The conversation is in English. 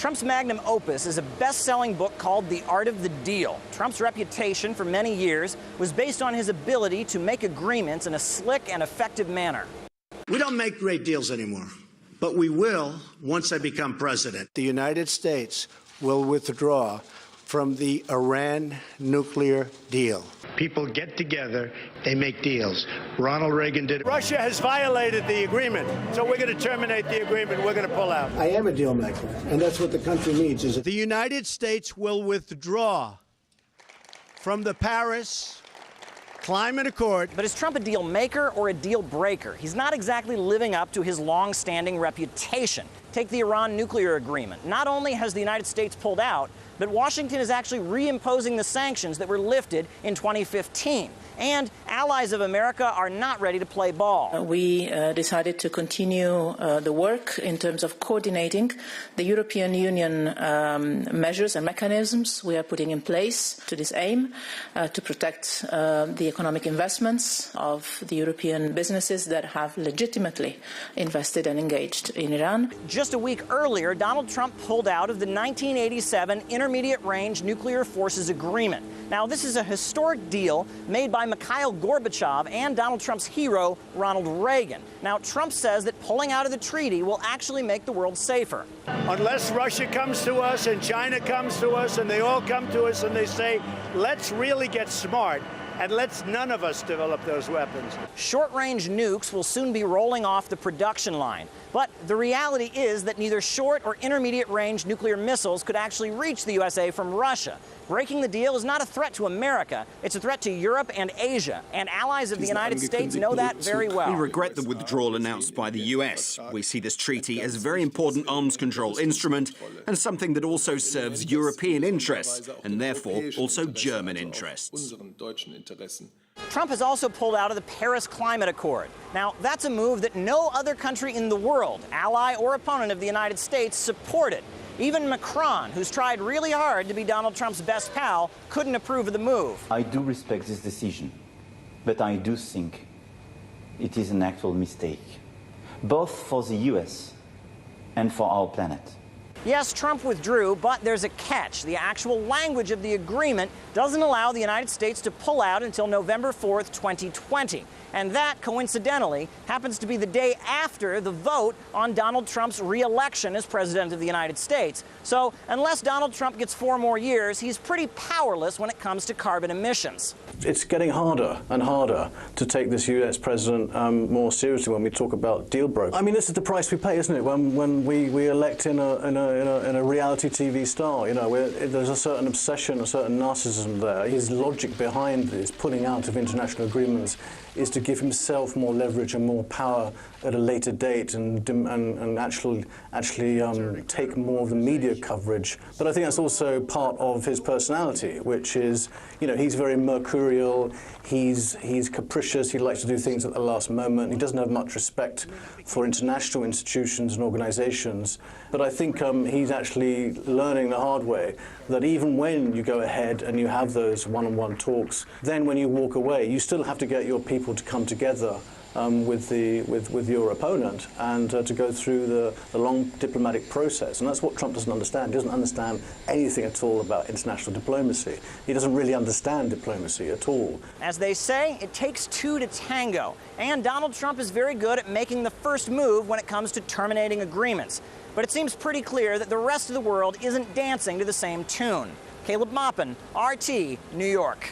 Trump's magnum opus is a best-selling book called The Art of the Deal. Trump's reputation for many years was based on his ability to make agreements in a slick and effective manner. We don't make great deals anymore, but we will once I become president. The United States will withdraw from the Iran nuclear deal. People get together, they make deals. Ronald Reagan did it. Russia has violated the agreement, so we're going to terminate the agreement. We're going to pull out. I am a deal maker, and that's what the country needs. Is the United States will withdraw from the Paris Climate Accord. But is Trump a deal maker or a deal breaker? He's not exactly living up to his long-standing reputation. Take the Iran nuclear agreement. Not only has the United States pulled out, but Washington is actually reimposing the sanctions that were lifted in 2015. And allies of America are not ready to play ball. We decided to continue the work in terms of coordinating the European Union measures and mechanisms we are putting in place to this aim, to protect the economic investments of the European businesses that have legitimately invested and engaged in Iran. Just a week earlier, Donald Trump pulled out of the 1987 Intermediate Range Nuclear Forces Agreement. Now, this is a historic deal made by Mikhail Gorbachev and Donald Trump's hero, Ronald Reagan. Now, Trump says that pulling out of the treaty will actually make the world safer. Unless Russia comes to us and China comes to us and they all come to us and they say, let's really get smart and let's none of us develop those weapons. Short-range nukes will soon be rolling off the production line. But the reality is that neither short or intermediate-range nuclear missiles could actually reach the USA from Russia. Breaking the deal is not a threat to America. It's a threat to Europe and Asia. And allies of the United States know that very well. We regret the withdrawal announced by the US. We see this treaty as a very important arms control instrument and something that also serves European interests and therefore also German interests. Trump has also pulled out of the Paris Climate Accord. Now, that's a move that no other country in the world, ally or opponent of the United States, supported. Even Macron, who's tried really hard to be Donald Trump's best pal, couldn't approve of the move. I do respect this decision, but I do think it is an actual mistake, both for the US and for our planet. Yes, Trump withdrew, but there's a catch. The actual language of the agreement doesn't allow the United States to pull out until November 4th, 2020. And that, coincidentally, happens to be the day after the vote on Donald Trump's re-election as President of the United States. So unless Donald Trump gets 4 more years, he's pretty powerless when it comes to carbon emissions. It's getting harder and harder to take this US president more seriously when we talk about deal breakers. I mean, this is the price we pay, isn't it, when we elect in a reality TV star. You know, there's a certain obsession, a certain narcissism there. His logic behind this pulling out of international agreements is to give himself more leverage and more power at a later date and actually take more of the media coverage. But I think that's also part of his personality, which is, you know, he's very mercurial, he's capricious, he likes to do things at the last moment, he doesn't have much respect for international institutions and organizations. But I think he's actually learning the hard way that even when you go ahead and you have those one-on-one talks, then when you walk away, you still have to get your people to come together with your opponent and to go through the long diplomatic process. And that's what Trump doesn't understand. He doesn't understand anything at all about international diplomacy. He doesn't really understand diplomacy at all. As they say, it takes 2 to tango. And Donald Trump is very good at making the first move when it comes to terminating agreements. But it seems pretty clear that the rest of the world isn't dancing to the same tune. Caleb Maupin, RT, New York.